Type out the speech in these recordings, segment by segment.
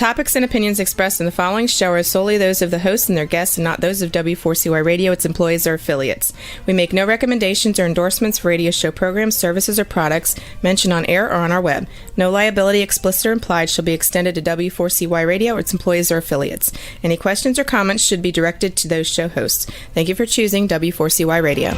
topics and opinions expressed in the following show are solely those of the host and their guests and not those of W4CY Radio, its employees, or affiliates. We make no recommendations or endorsements for radio show programs, services, or products mentioned on air or on our web. No liability, explicit or implied, shall be extended to W4CY Radio or its employees or affiliates. Any questions or comments should be directed to those show hosts. Thank you for choosing W4CY Radio.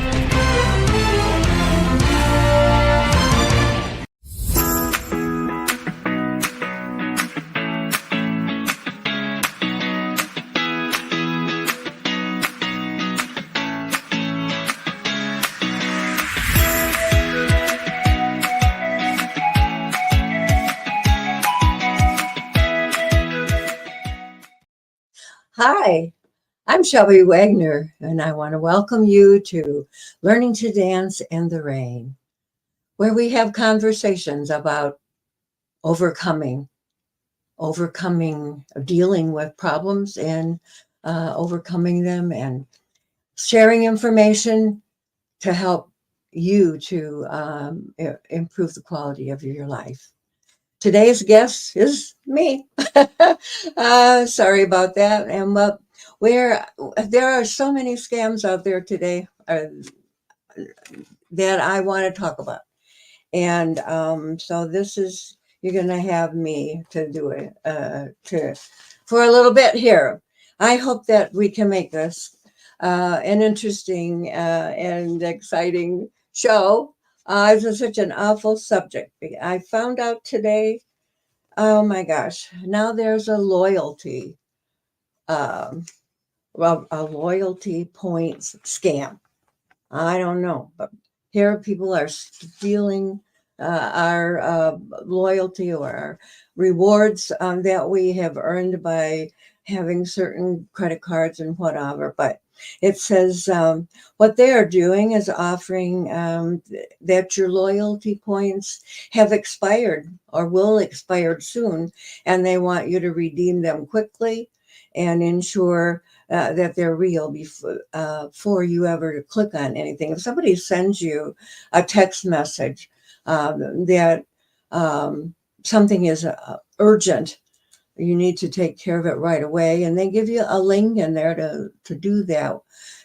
Hi, I'm Shelby Wagner, and I want to welcome you to Learning to Dance in the Rain, where we have conversations about overcoming, dealing with problems and overcoming them, and sharing information to help you to improve the quality of your life. Today's guest is me. Sorry about that. And there are so many scams out there today that I want to talk about. And so you're going to have me to do it for a little bit here. I hope that we can make this an interesting and exciting show. It's such an awful subject. I found out today, oh my gosh, now there's a loyalty points scam. I don't know, but here people are stealing our loyalty or our rewards that we have earned by having certain credit cards and whatever. But it says what they are doing is offering that your loyalty points have expired or will expire soon, and they want you to redeem them quickly and ensure that they're real before you ever click on anything. If somebody sends you a text message that something is urgent, you need to take care of it right away, and they give you a link in there to do that,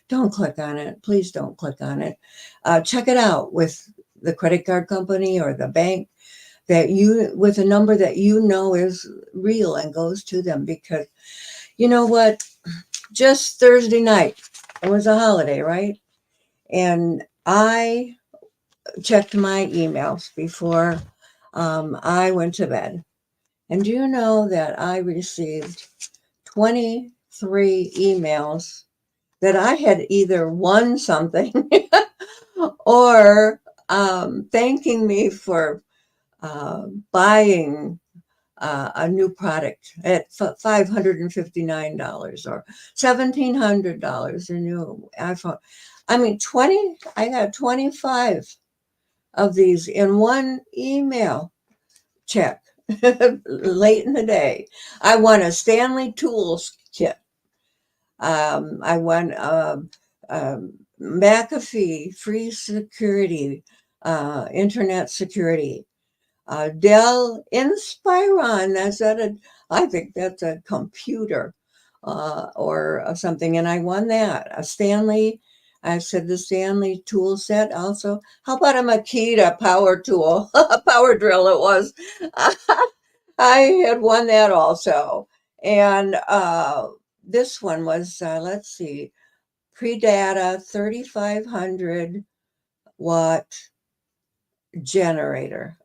don't click on it. Please don't click on it. Check it out with the credit card company or the bank with a number that you know is real and goes to them, because you know what? Just Thursday night, it was a holiday, right? And I checked my emails before I went to bed. And do you know that I received 23 emails that I had either won something or thanking me for buying a new product at $559 or $1,700, a new iPhone. I mean, I got 25 of these in one email check. Late in the day. I won a Stanley Tools kit. I won McAfee free security, internet security. Dell Inspiron, I think that's a computer or something, and I won that. I said the Stanley tool set also. How about a Makita power tool? A power drill it was. I had won that also. And this one was, let's see, Predata 3,500 watt generator.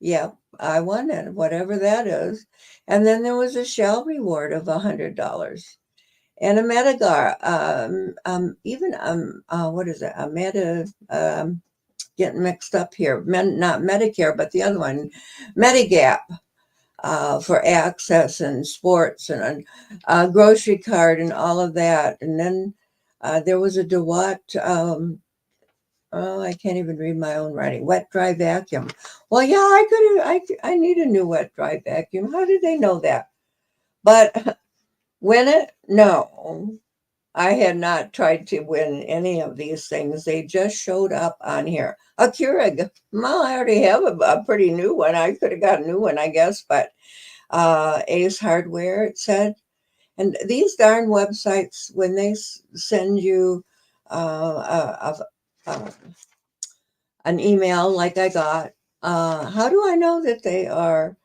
Yep, I won it, whatever that is. And then there was a Shell reward of $100. And a Medigar, what is it? A getting mixed up here. Not Medicare, but the other one, Medigap, for access and sports and a grocery card and all of that. And then there was a DeWatt, I can't even read my own writing. Wet dry vacuum. Well, yeah, I need a new wet dry vacuum. How did they know that? But win it? No, I had not tried to win any of these things. They just showed up on here. A Keurig. Well, I already have a pretty new one. I could have got a new one, I guess, but Ace Hardware, it said. And these darn websites, when they send you uh, an email like I got, how do I know that they are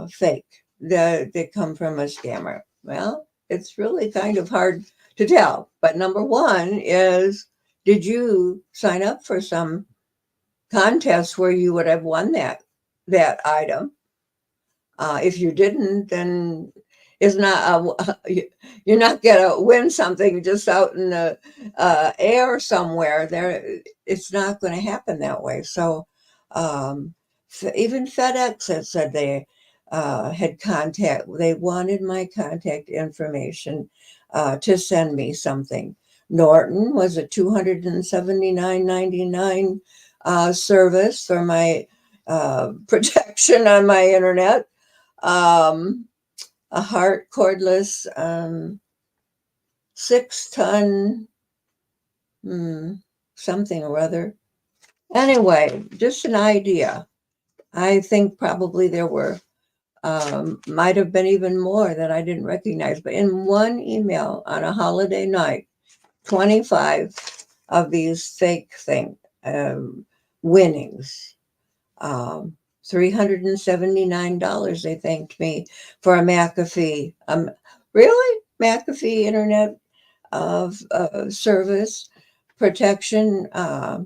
fake, that they come from a scammer? Well, it's really kind of hard to tell. But number one is, did you sign up for some contest where you would have won that item? If you didn't, then it's not you're not gonna win something just out in the air somewhere. There, it's not going to happen that way. So, um, even FedEx had said they had contact. They wanted my contact information to send me something. Norton was a $279.99 service for my protection on my internet. um, a Hart cordless 6-ton something or other. Anyway, just an idea. I think probably there were, might have been even more that I didn't recognize. But in one email on a holiday night, 25 of these fake winnings. $379 they thanked me for a McAfee. Really? McAfee Internet of Service Protection. I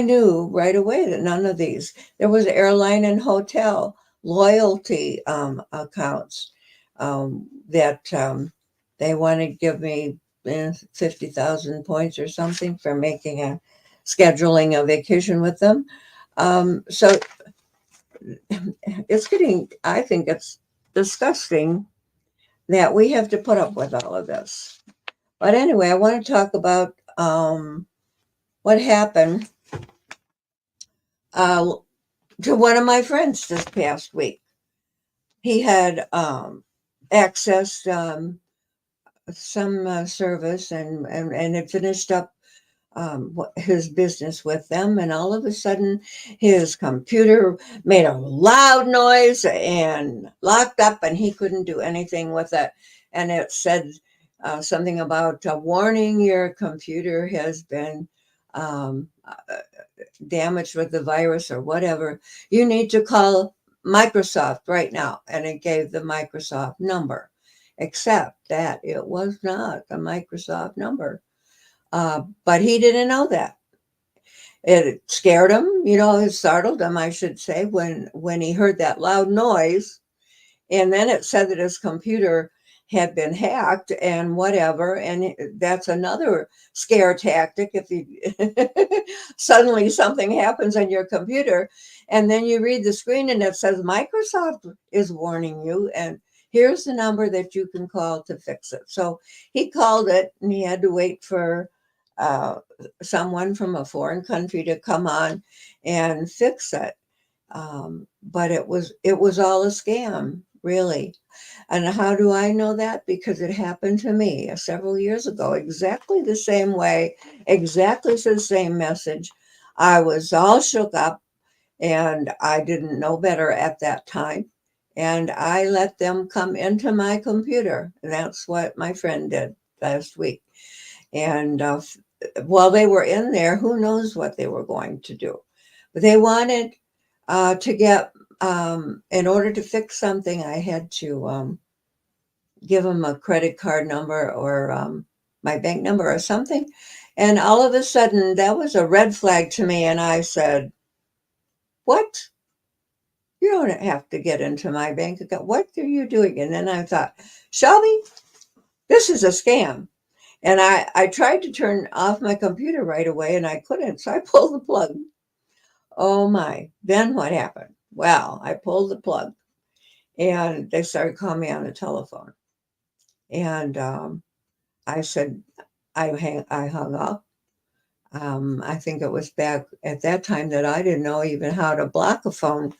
knew right away that none of these. There was airline and hotel loyalty accounts that they want to give me 50,000 points or something for making a scheduling a vacation with them. So it's getting, I think it's disgusting that we have to put up with all of this. But anyway, I want to talk about what happened to one of my friends this past week. He had accessed some service and had finished up his business with them, and all of a sudden his computer made a loud noise and locked up, and he couldn't do anything with it. And it said something about a warning: your computer has been damaged with the virus or whatever. You need to call Microsoft right now. And it gave the Microsoft number, except that it was not the Microsoft number. But he didn't know that. It scared him, it startled him, I should say, when he heard that loud noise. And then it said that his computer had been hacked and whatever. And that's another scare tactic. If you suddenly something happens on your computer, and then you read the screen and it says Microsoft is warning you, and here's the number that you can call to fix it. So he called it, and he had to wait for someone from a foreign country to come on and fix it. But it was all a scam, really. And how do I know that? Because it happened to me several years ago, exactly the same way, exactly the same message. I was all shook up, and I didn't know better at that time. And I let them come into my computer. And that's what my friend did last week. And while they were in there, who knows what they were going to do. But they wanted to get, in order to fix something, I had to give them a credit card number or my bank number or something. And all of a sudden, that was a red flag to me. And I said, what? You don't have to get into my bank account. What are you doing? And then I thought, Shelby, this is a scam. And I tried to turn off my computer right away, and I couldn't. So I pulled the plug. Oh my. Then what happened? Well, I pulled the plug, and they started calling me on the telephone. And I said, I hung up. I think it was back at that time that I didn't know even how to block a phone,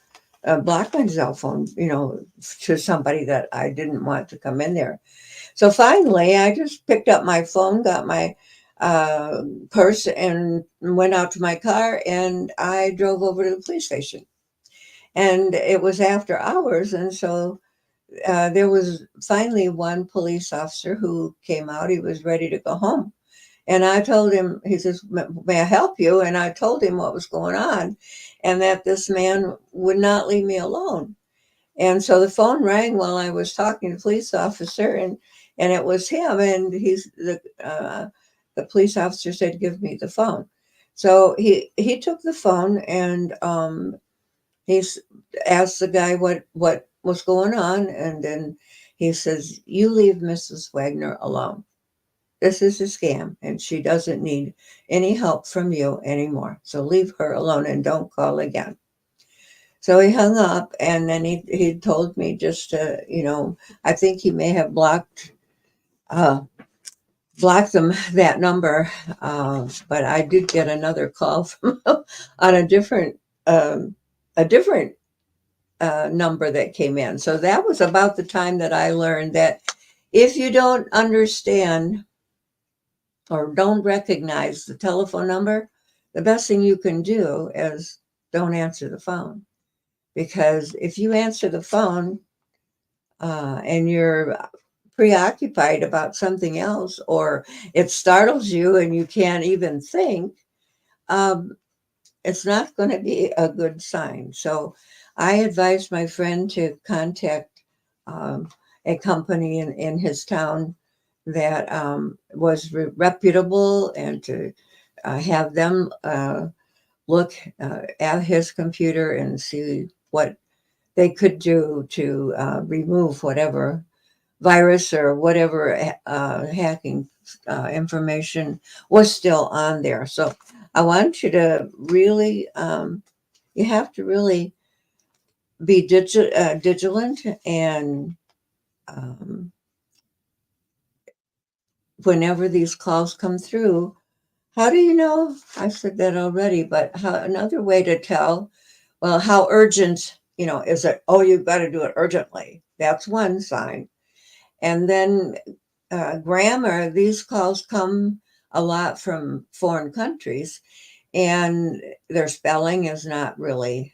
block my cell phone, to somebody that I didn't want to come in there. So finally, I just picked up my phone, got my purse, and went out to my car, and I drove over to the police station. And it was after hours. And so there was finally one police officer who came out. He was ready to go home. And I told him, he says, may I help you? And I told him what was going on and that this man would not leave me alone. And so the phone rang while I was talking to the police officer, and it was him. And the police officer said, "Give me the phone." So he took the phone and he's asked the guy what was going on, and then he says, "You leave Mrs. Wagner alone. This is a scam, and she doesn't need any help from you anymore. So leave her alone and don't call again." So he hung up, and then he told me just to, I think he may have uh, blocked them that number, but I did get another call from on um, a different number that came in. So that was about the time that I learned that if you don't understand or don't recognize the telephone number, the best thing you can do is don't answer the phone. Because if you answer the phone and you're preoccupied about something else, or it startles you and you can't even think, um, it's not going to be a good sign. So I advised my friend to contact um, a company in his town that was reputable, and to have them look at his computer and see what they could do to remove whatever virus or whatever hacking information was still on there. So I want you to really, you have to really be vigilant, and um, whenever these calls come through, how do you know? I said that already, but another way to tell, well, how urgent, is it? Oh, you've got to do it urgently. That's one sign. And then grammar, these calls come a lot from foreign countries, and their spelling is not really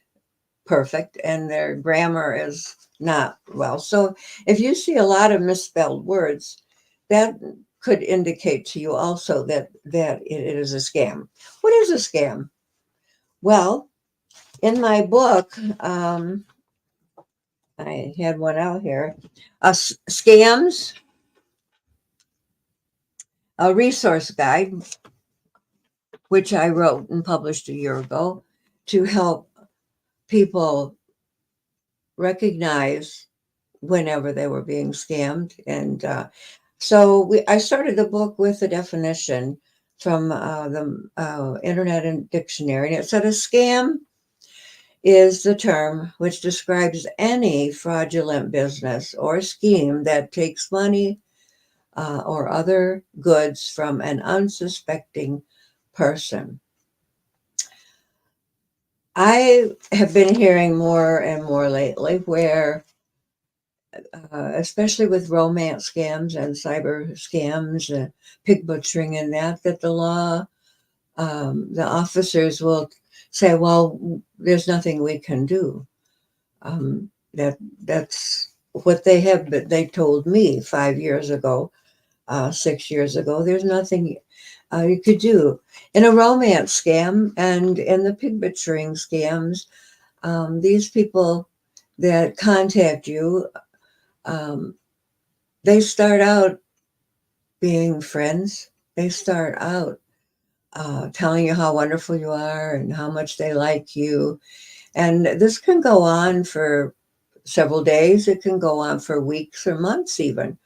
perfect, and their grammar is not well. So if you see a lot of misspelled words, that could indicate to you also that it is a scam. What is a scam? Well, in my book, I had one out here, Scams, a resource guide, which I wrote and published a year ago to help people recognize whenever they were being scammed. And I started the book with a definition from the Internet Dictionary, and it said a scam is the term which describes any fraudulent business or scheme that takes money or other goods from an unsuspecting person. I have been hearing more and more lately where, especially with romance scams and cyber scams, pig butchering, and that the law, the officers will say, "Well, there's nothing we can do." That's what they told me 5 years ago, 6 years ago. There's nothing you could do in a romance scam, and in the pig butchering scams. These people that contact you, um, they start out being friends. They start out telling you how wonderful you are and how much they like you. And this can go on for several days. It can go on for weeks or months even,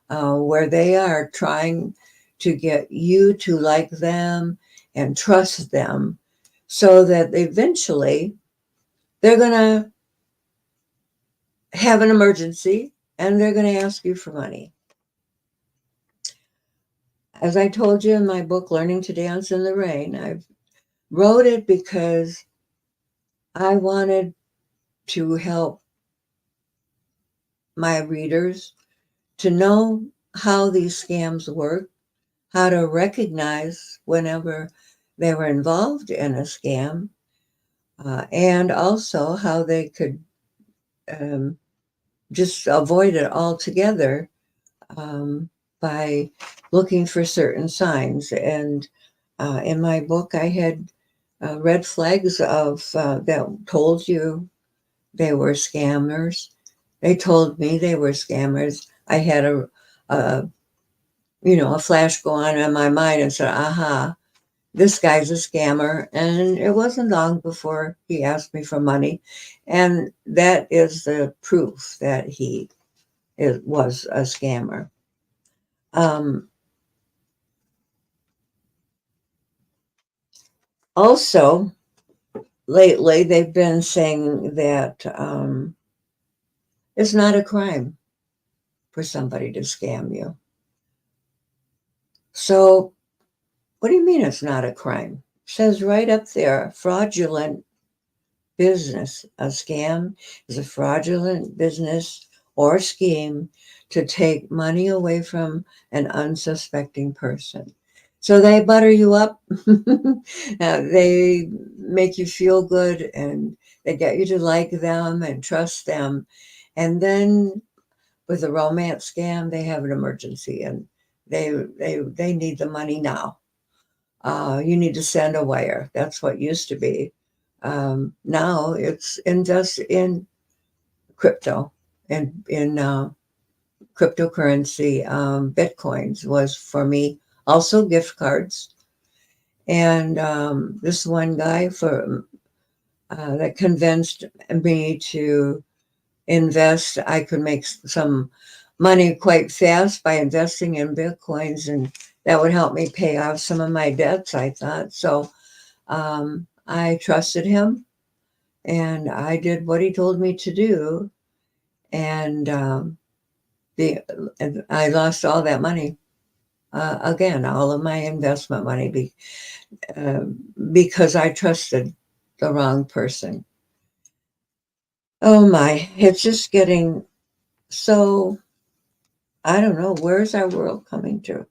where they are trying to get you to like them and trust them, so that eventually they're going to have an emergency and they're going to ask you for money. As I told you in my book, Learning to Dance in the Rain, I wrote it because I wanted to help my readers to know how these scams work, how to recognize whenever they were involved in a scam, and also how they could um, just avoid it altogether by looking for certain signs. And in my book, I had red flags of that told you they were scammers. They told me they were scammers. I had a a flash go on in my mind and said, aha, this guy's a scammer. And it wasn't long before he asked me for money. And that is the proof that he was a scammer. Um, Also, lately, they've been saying that it's not a crime for somebody to scam you. So, what do you mean it's not a crime? It says right up there, fraudulent business. A scam is a fraudulent business or scheme to take money away from an unsuspecting person. So they butter you up, they make you feel good, and they get you to like them and trust them. And then with a romance scam, they have an emergency and they need the money now. You need to send a wire. That's what used to be. Now it's invest in crypto and in cryptocurrency. Bitcoins was for me also gift cards. And this one guy that convinced me to invest. I could make some money quite fast by investing in Bitcoins, and that would help me pay off some of my debts, I thought. So I trusted him and I did what he told me to do. And I lost all that money. Again, all of my investment money uh, because I trusted the wrong person. Oh my, it's just getting so, I don't know, where's our world coming to?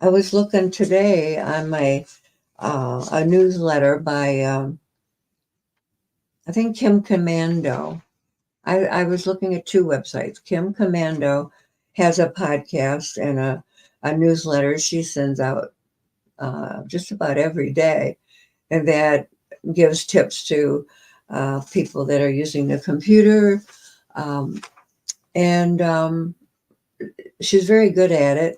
I was looking today on my a newsletter by I think Kim Commando. I was looking at two websites. Kim Commando has a podcast and a newsletter she sends out just about every day, and that gives tips to people that are using the computer. Um, and she's very good at it.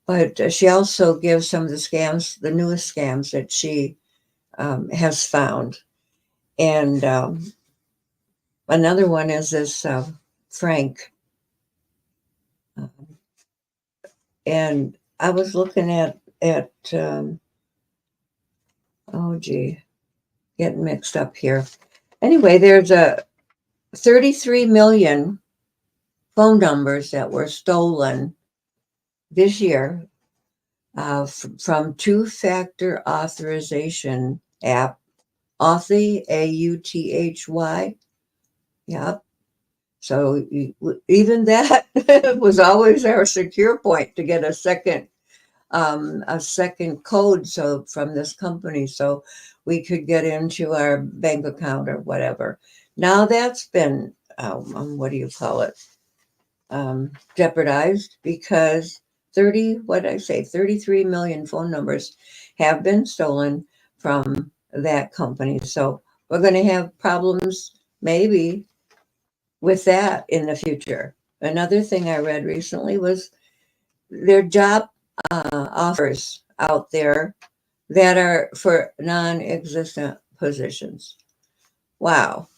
But she also gives some of the scams, the newest scams that she has found. And another one is this Frank. And I was looking at oh gee, getting mixed up here. Anyway, there's a 33 million phone numbers that were stolen this year from two-factor authorization app, Authy, Authy. Yep. So even that was always our secure point to get a second code so from this company so we could get into our bank account or whatever. Now that's been what do you call it? Jeopardized because 33 million phone numbers have been stolen from that company. So we're going to have problems maybe with that in the future. Another thing I read recently was their job offers out there that are for non-existent positions. Wow.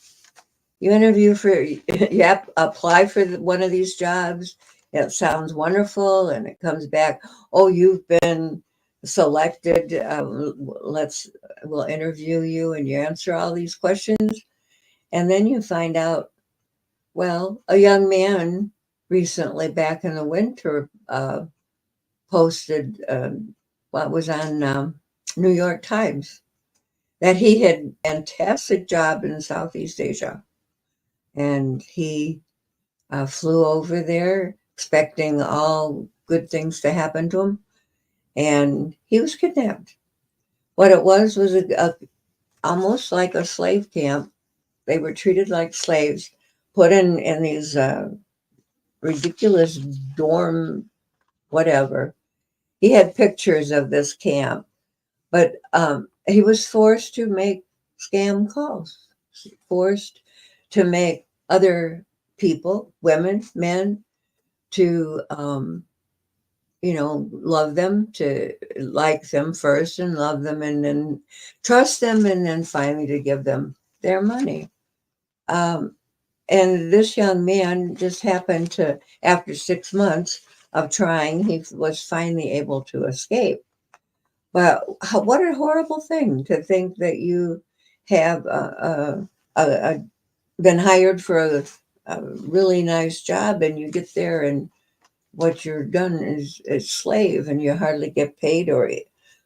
You interview for, yep, apply for one of these jobs. It sounds wonderful. And it comes back, oh, you've been selected. We'll interview you and you answer all these questions. And then you find out, well, a young man recently back in the winter posted what was on New York Times that he had a fantastic job in Southeast Asia. And he flew over there expecting all good things to happen to him. And he was kidnapped. What it was almost like a slave camp. They were treated like slaves, put in these ridiculous dorm, whatever. He had pictures of this camp, but he was forced to make scam calls, forced to make other people, women, men, to love them, to like them first and love them and then trust them and then finally to give them their money. Um, and this young man just happened to, after 6 months of trying, he was finally able to escape. But what a horrible thing to think that you have been hired for a really nice job and you get there and what you're done is slave and you hardly get paid or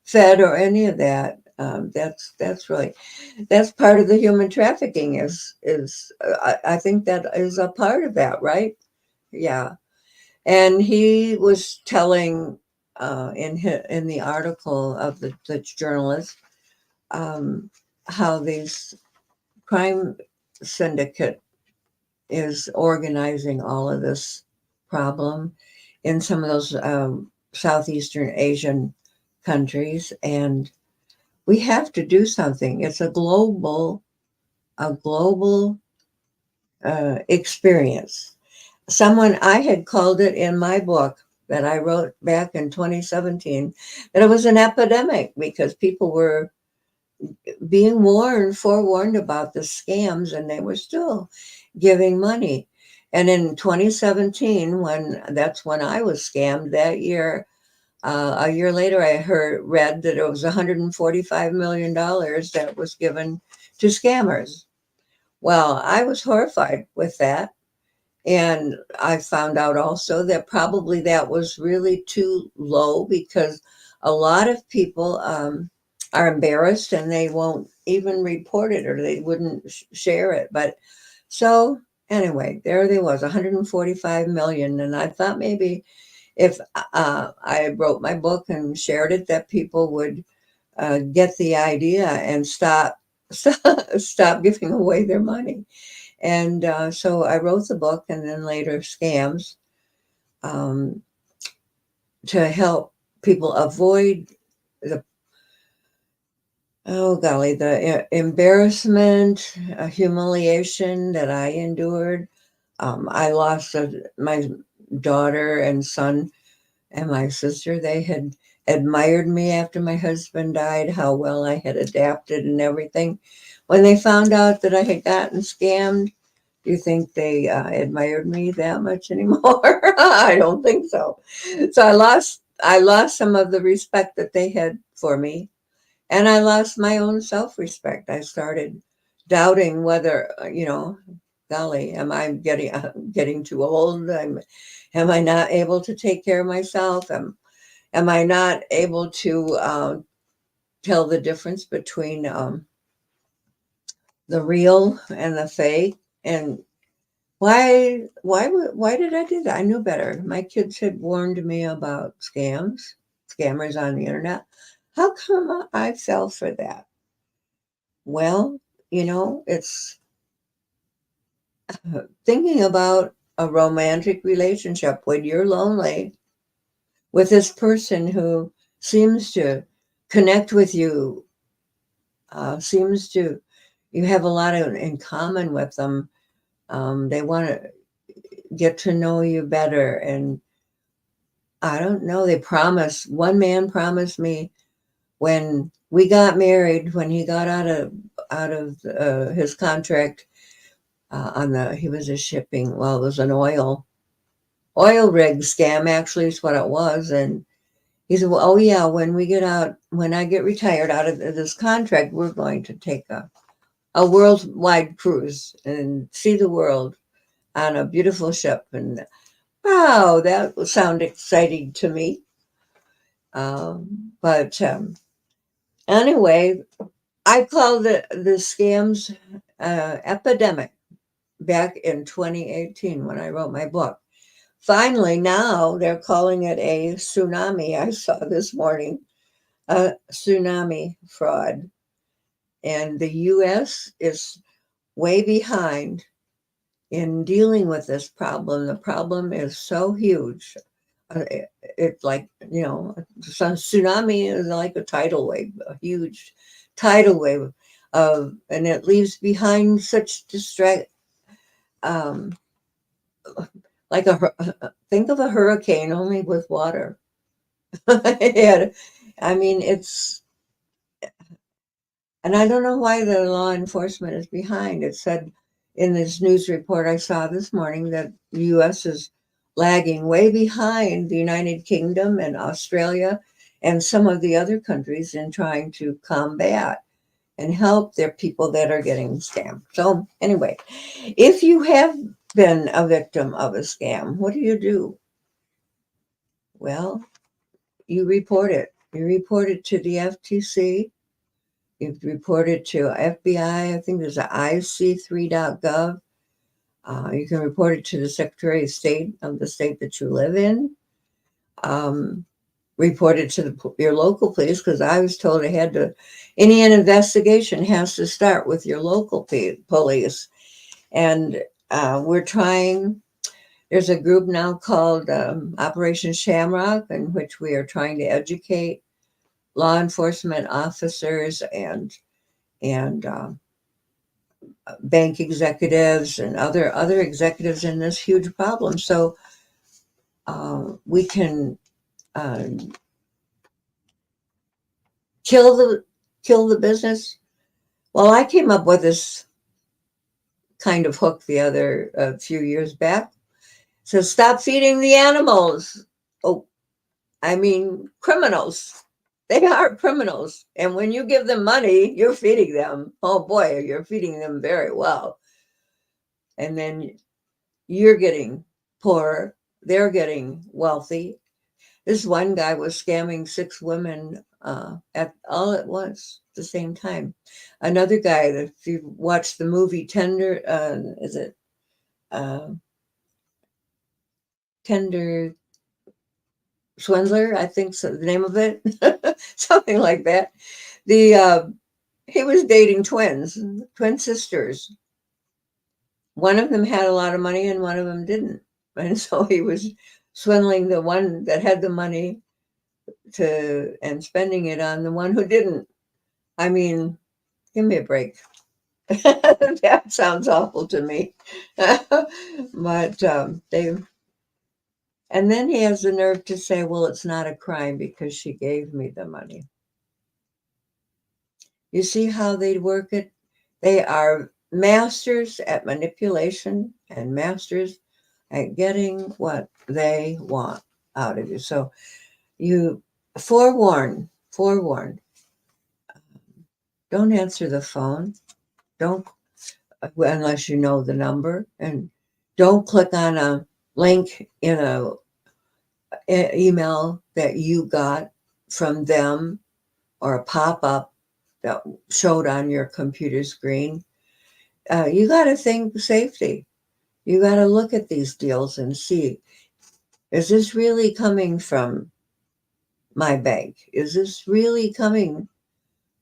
fed or any of that. That's really, that's part of the human trafficking I think that is a part of that, right? Yeah. And he was telling in the article of the journalist um, how these crime syndicate is organizing all of this problem in some of those Southeastern Asian countries, and we have to do something. It's a global experience. Someone I had called it in my book that I wrote back in 2017 that it was an epidemic because people were being forewarned about the scams, and they were still giving money. And in 2017, that's when I was scammed that year, a year later, I read that it was $145 million that was given to scammers. Well, I was horrified with that. And I found out also that probably that was really too low because a lot of people are embarrassed and they won't even report it or they wouldn't share it. But so anyway, there they was, 145 million. And I thought maybe if I wrote my book and shared it, that people would get the idea and stop giving away their money. And so I wrote the book and then later Scams um, to help people avoid the, oh golly, the embarrassment, humiliation that I endured. I lost my daughter and son and my sister. They had admired me after my husband died, how well I had adapted and everything. When they found out that I had gotten scammed, do you think they admired me that much anymore? I don't think so. So I lost some of the respect that they had for me, and I lost my own self-respect. I started doubting whether, golly, am I getting too old? Am I not able to take care of myself? Am I not able to tell the difference between the real and the fake? And why did I do that? I knew better. My kids had warned me about scammers on the internet. How come I fell for that? Well, it's thinking about a romantic relationship when you're lonely with this person who seems to connect with you, seems to, you have a lot in common with them. They want to get to know you better. And I don't know, one man promised me when we got married, when he got out of his contract he was a shipping, well, it was an oil rig scam, actually, is what it was. And he said, well, oh yeah, when I get retired out of this contract, we're going to take a worldwide cruise and see the world on a beautiful ship. And wow, that would sound exciting to me. But anyway, I called the scams epidemic back in 2018 when I wrote my book. Finally, now they're calling it a tsunami. I saw this morning a tsunami fraud. And the U.S. is way behind in dealing with this problem. The problem is so huge. It's like, some tsunami is like a tidal wave, a huge tidal wave and it leaves behind such um, like think of a hurricane only with water. And, I mean, and I don't know why the law enforcement is behind. It said in this news report I saw this morning that the U.S. is lagging way behind the United Kingdom and Australia and some of the other countries in trying to combat and help their people that are getting scammed. So anyway, if you have been a victim of a scam, what do you do? Well, you report it. You report it to the FTC. You report it to FBI. I think there's a ic3.gov. You can report it to the Secretary of State of the state that you live in. Report it to your local police, because I was told any investigation has to start with your local police. And we're trying, there's a group now called Operation Shamrock, in which we are trying to educate law enforcement officers and bank executives and other executives in this huge problem, so we can uh, kill the business. Well, I came up with this kind of hook a few years back. So stop feeding the animals. Oh, I mean criminals. They are criminals, and when you give them money, you're feeding them. Oh boy, you're feeding them very well. And then you're getting poor, they're getting wealthy. This one guy was scamming 6 women at all at once, at the same time. Another guy, that if you watch the movie is it uh, Tender Swindler? I think so, the name of it, something like that. The He was dating twin sisters. One of them had a lot of money and one of them didn't, and so he was swindling the one that had the money and spending it on the one who didn't. I mean, give me a break. That sounds awful to me. But and then he has the nerve to say, well, it's not a crime because she gave me the money. You see how they work it? They are masters at manipulation and masters at getting what they want out of you. So you forewarned, don't answer the phone. Don't, unless you know the number, and don't click on a link in a email that you got from them or a pop-up that showed on your computer screen. You got to think safety. You got to look at these deals and see, is this really coming from my bank? Is this really coming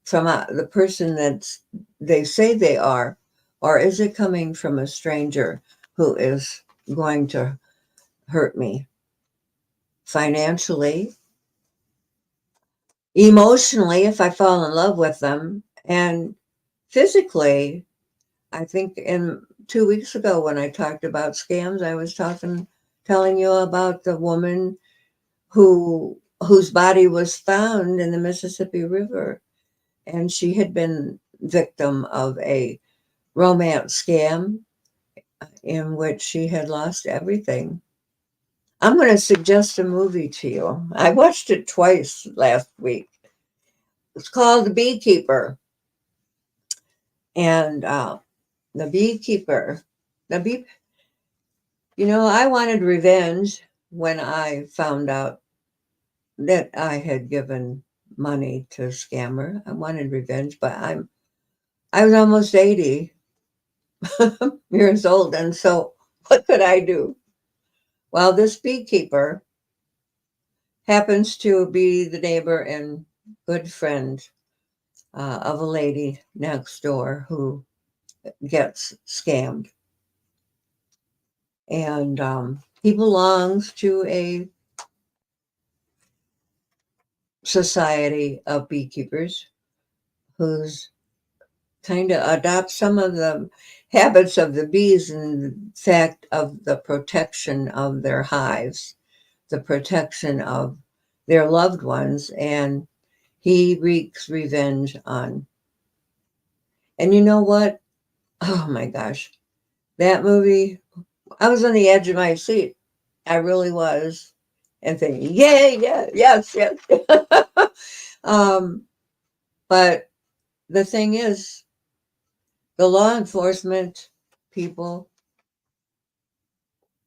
from the person that they say they are, or is it coming from a stranger who is going to hurt me financially, emotionally, if I fall in love with them, and physically? I think in 2 weeks ago when I talked about scams, I was telling you about the woman whose body was found in the Mississippi River, and she had been victim of a romance scam in which she had lost everything. I'm going to suggest a movie to you. I watched it twice last week. It's called The Beekeeper. And the beekeeper, the bee, I wanted revenge when I found out that I had given money to a scammer. I wanted revenge, but I was almost 80 years old. And so what could I do? Well, this beekeeper happens to be the neighbor and good friend of a lady next door who gets scammed. And he belongs to a society of beekeepers who's kind of adopt some of the habits of the bees and the fact of the protection of their hives, the protection of their loved ones, and he wreaks revenge on. And you know what? Oh my gosh, that movie, I was on the edge of my seat. I really was. And thinking, yay, yeah, yes, yes. um, but the thing is, the law enforcement people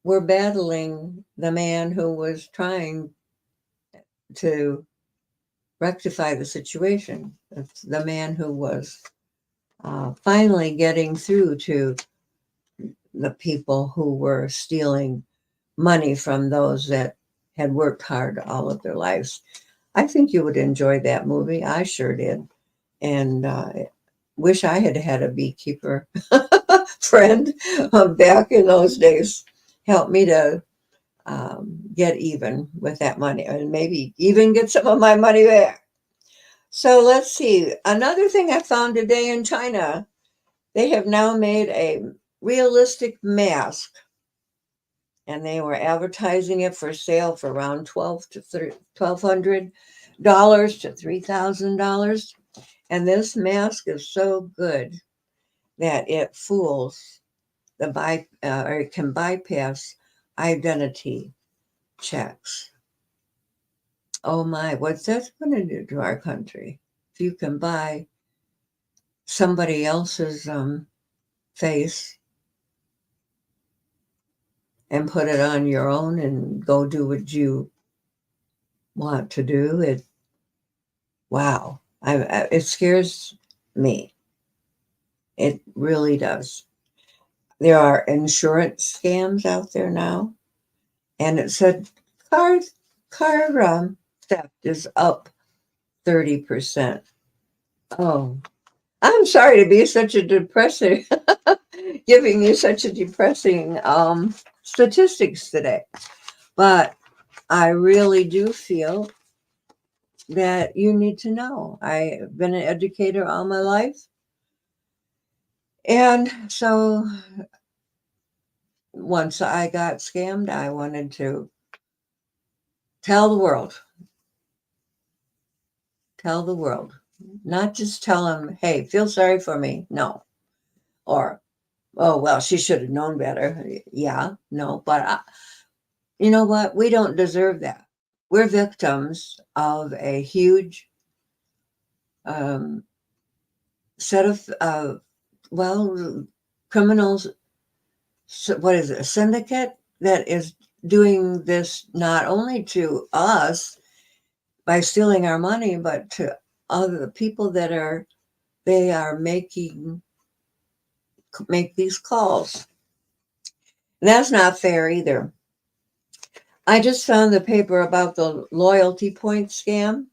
were battling the man who was trying to rectify the situation. It's the man who was finally getting through to the people who were stealing money from those that had worked hard all of their lives. I think you would enjoy that movie. I sure did. And wish I had had a beekeeper friend back in those days. Help me to get even with that money and maybe even get some of my money back. So let's see. Another thing I found today in China, they have now made a realistic mask and they were advertising it for sale for around $1,200 to $3,000. And this mask is so good that it fools or it can bypass identity checks. Oh my, what's that going to do to our country? If you can buy somebody else's face and put it on your own and go do what you want to do, wow, it scares me. It really does. There are insurance scams out there now, and it said car theft is up 30%. Oh, I'm sorry to be such a depressing, giving you such a depressing statistics today, but I really do feel that you need to know. I've been an educator all my life, and so once I got scammed, I wanted to tell the world, not just tell them, hey, feel sorry for me. No. Or, oh, well, she should have known better. Yeah, no, but you know what? We don't deserve that. We're victims of a huge set of, criminals. What is it? A syndicate that is doing this not only to us by stealing our money, but to other people that they are make these calls. And that's not fair either. I just found the paper about the loyalty point scam.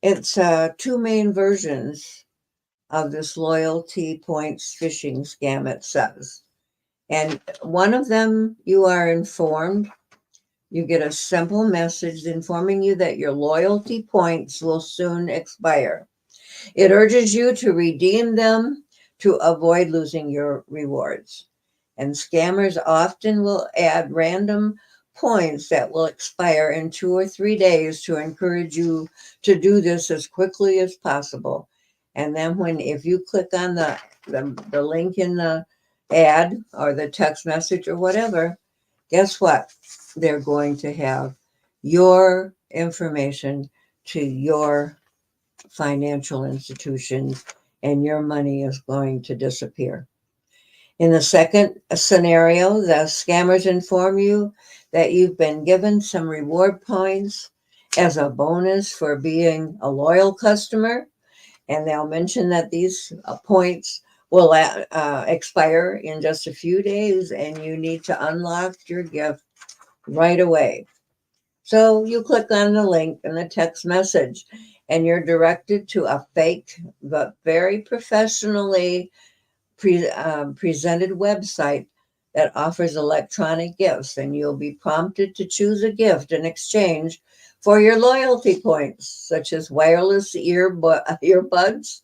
It's two main versions of this loyalty points phishing scam, it says. And one of them, you are informed. You get a simple message informing you that your loyalty points will soon expire. It urges you to redeem them to avoid losing your rewards. And scammers often will add random points that will expire in 2 or 3 days to encourage you to do this as quickly as possible. And then if you click on the link in the ad or the text message or whatever, guess what? They're going to have your information to your financial institution, and your money is going to disappear. In the second scenario, the scammers inform you that you've been given some reward points as a bonus for being a loyal customer, and they'll mention that these points will expire in just a few days, and you need to unlock your gift right away. So you click on the link in the text message, and you're directed to a fake but very professionally presented website that offers electronic gifts, and you'll be prompted to choose a gift in exchange for your loyalty points, such as wireless earbuds,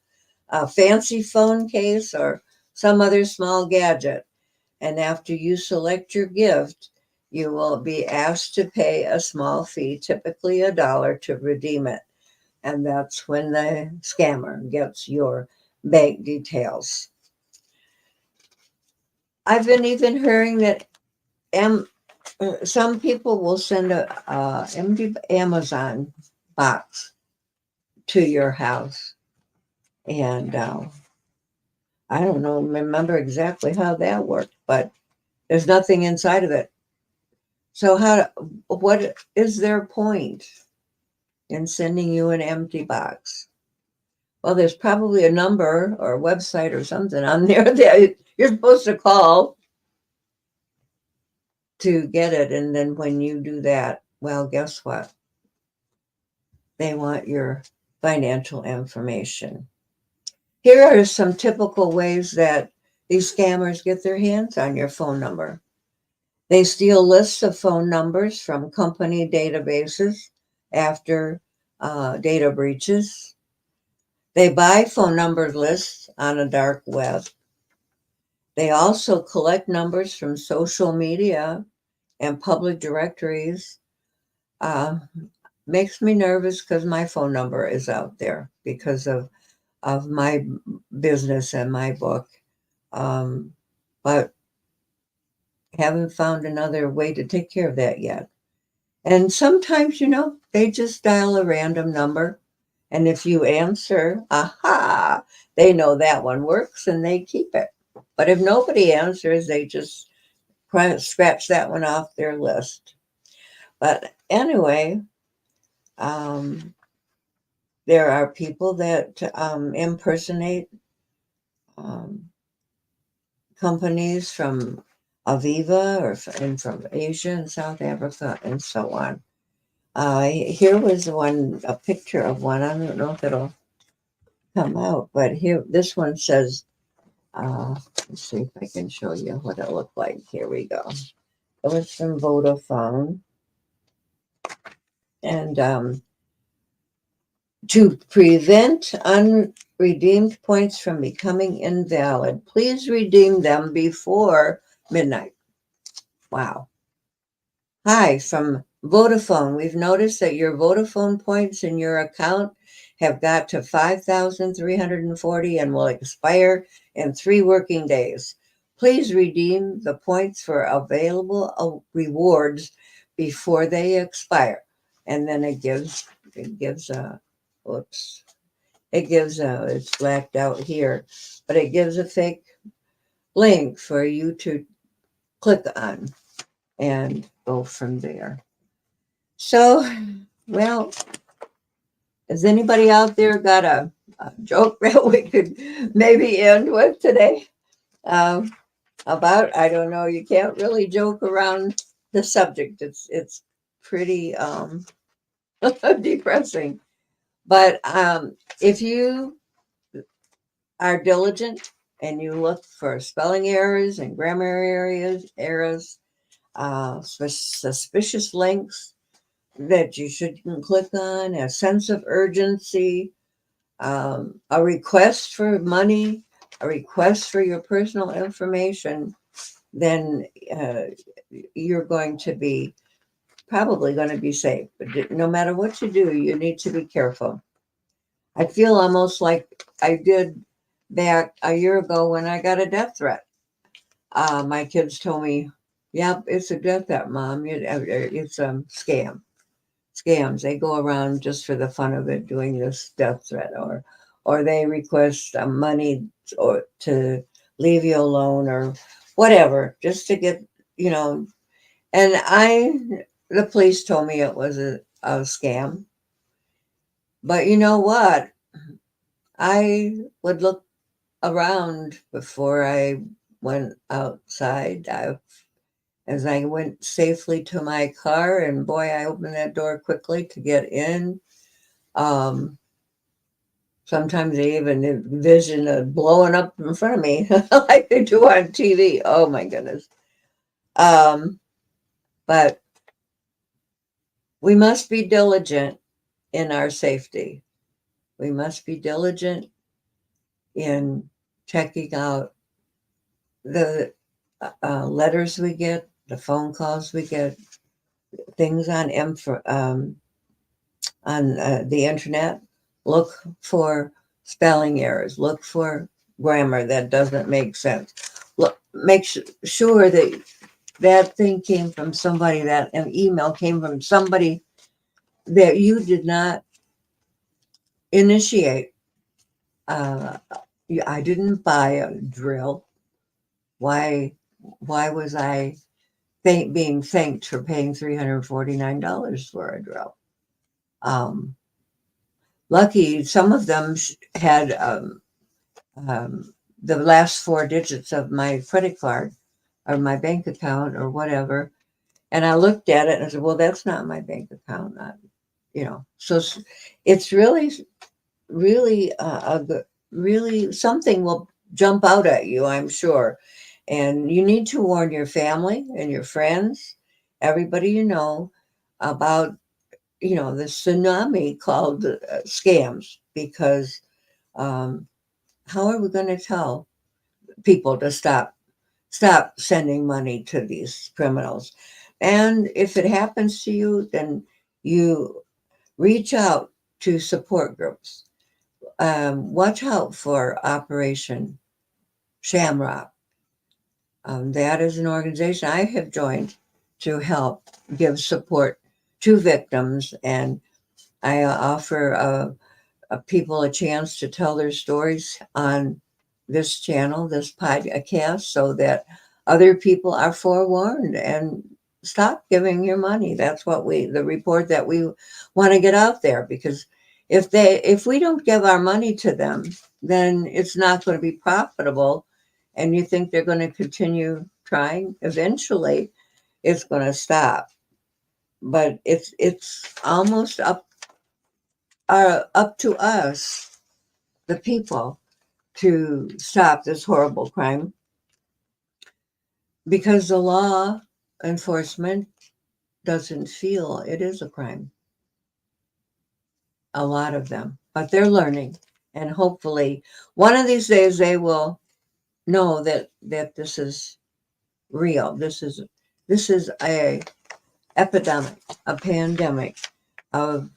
a fancy phone case, or some other small gadget. And after you select your gift, you will be asked to pay a small fee, typically $1, to redeem it. And that's when the scammer gets your bank details. I've been even hearing that some people will send a empty Amazon box to your house, and I don't know, remember exactly how that worked, but there's nothing inside of it. So what is their point in sending you an empty box? Well, there's probably a number or a website or something on there that you're supposed to call to get it. And then when you do that, well, guess what? They want your financial information. Here are some typical ways that these scammers get their hands on your phone number. They steal lists of phone numbers from company databases after data breaches. They buy phone number lists on a dark web. They also collect numbers from social media and public directories. Uh, Makes me nervous because my phone number is out there because of my business and my book. But haven't found another way to take care of that yet. And sometimes, they just dial a random number. And if you answer, aha, they know that one works and they keep it. But if nobody answers, they just scratch that one off their list. But anyway, um, there are people that impersonate um, companies from Aviva and from Asia and South Africa and so on. Here was a picture of one. I don't know if it'll come out, but here, this one says, let's see if I can show you what it looked like. Here we go. It was from Vodafone. And to prevent unredeemed points from becoming invalid, please redeem them before midnight. Wow. Hi, from Vodafone. We've noticed that your Vodafone points in your account have got to 5,340 and will expire in 3 working days. Please redeem the points for available rewards before they expire. And then it gives it's blacked out here, but it gives a fake link for you to click on and go from there. So, well, has anybody out there got a joke that we could maybe end with today? About, I don't know, you can't really joke around the subject. It's pretty depressing. But if you are diligent and you look for spelling errors and grammar errors, suspicious links that you shouldn't click on, a sense of urgency, a request for money, a request for your personal information, then you're probably going to be safe. But no matter what you do, you need to be careful. I feel almost like I did back a year ago when I got a death threat. My kids told me, "Yep, it's a death threat, Mom. It's a scams. They go around just for the fun of it, doing this death threat, or they request money or to leave you alone or whatever, just to get, you know." And the police told me it was a scam. But you know what? I would look around before I went outside. As I went safely to my car, and boy, I opened that door quickly to get in. Sometimes they even envision blowing up in front of me like they do on TV. Oh my goodness. Um, but we must be diligent in our safety. We must be diligent in checking out the letters we get, the phone calls we get, things on the internet. Look for spelling errors. Look for grammar that doesn't make sense. Look, make sure that that thing came from somebody, that an email came from somebody that you did not initiate. Uh, I didn't buy a drill. Why? Why was I being thanked for paying $349 for a drill? Um, Lucky, some of them had the last four digits of my credit card or my bank account or whatever. And I looked at it and I said, well, that's not my bank account. So it's really, really, really something will jump out at you, I'm sure. And you need to warn your family and your friends, everybody you know, about, the tsunami called scams, because um, how are we going to tell people to stop sending money to these criminals? And if it happens to you, then you reach out to support groups. Watch out for Operation Shamrock. That is an organization I have joined to help give support to victims, and I offer people a chance to tell their stories on this channel, this podcast, so that other people are forewarned and stop giving your money. That's what the report that we want to get out there, because if we don't give our money to them, then it's not going to be profitable. And you think they're going to continue trying? Eventually, it's going to stop. But it's almost up to us, the people, to stop this horrible crime, because the law enforcement doesn't feel it is a crime. A lot of them, but they're learning, and hopefully one of these days they will know that this is real. This is a epidemic, a pandemic of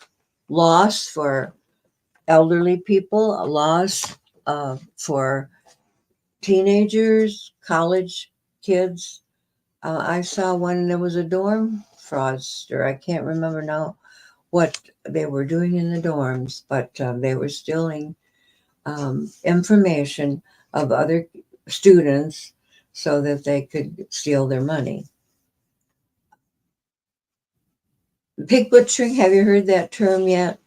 loss for elderly people, a loss for teenagers, college kids. I saw one, there was a dorm fraudster. I can't remember now what they were doing in the dorms, but they were stealing information of other students so that they could steal their money. Pig butchering, have you heard that term yet?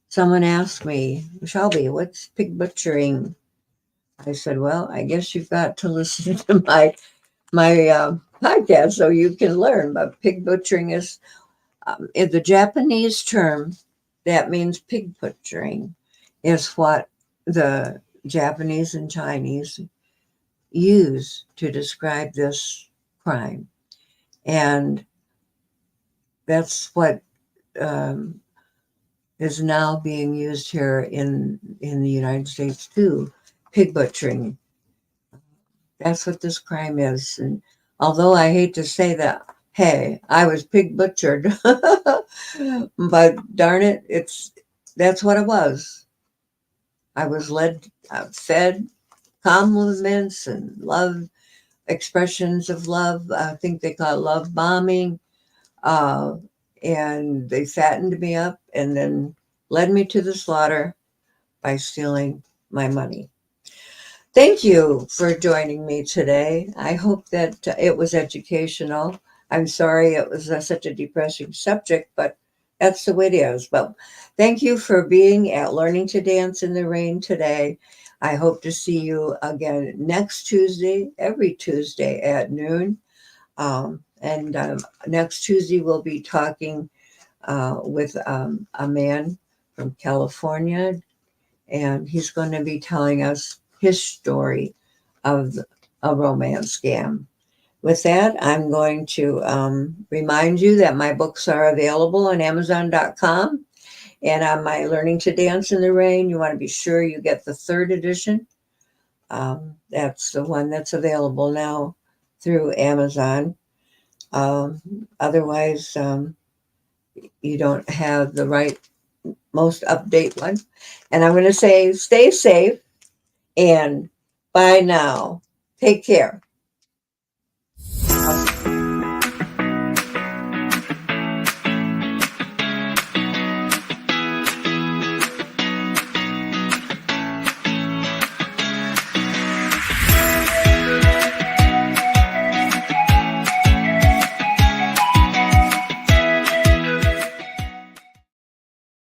Someone asked me, Shelby, what's pig butchering? I said, well, I guess you've got to listen to my podcast so you can learn. But pig butchering is the Japanese term that means pig butchering, is what the Japanese and Chinese use to describe this crime. And that's what um, is now being used here in the United States too, pig butchering. That's what this crime is. And although I hate to say that, hey, I was pig butchered, but darn it, that's what it was. I was fed compliments and love, expressions of love. I think they call it love bombing. Uh, and they fattened me up and then led me to the slaughter by stealing my money. Thank you for joining me today. I hope that it was educational. I'm sorry it was such a depressing subject, but that's the way it is. But thank you for being at Learning to Dance in the Rain today. I hope to see you again next Tuesday, every Tuesday at noon. And next Tuesday, we'll be talking with a man from California, and he's going to be telling us his story of a romance scam. With that, I'm going to remind you that my books are available on Amazon.com. And on my Learning to Dance in the Rain, you want to be sure you get the 3rd edition. That's the one that's available now through Amazon. Otherwise, you don't have the right, most update one. And I'm going to say, stay safe and bye now. Take care.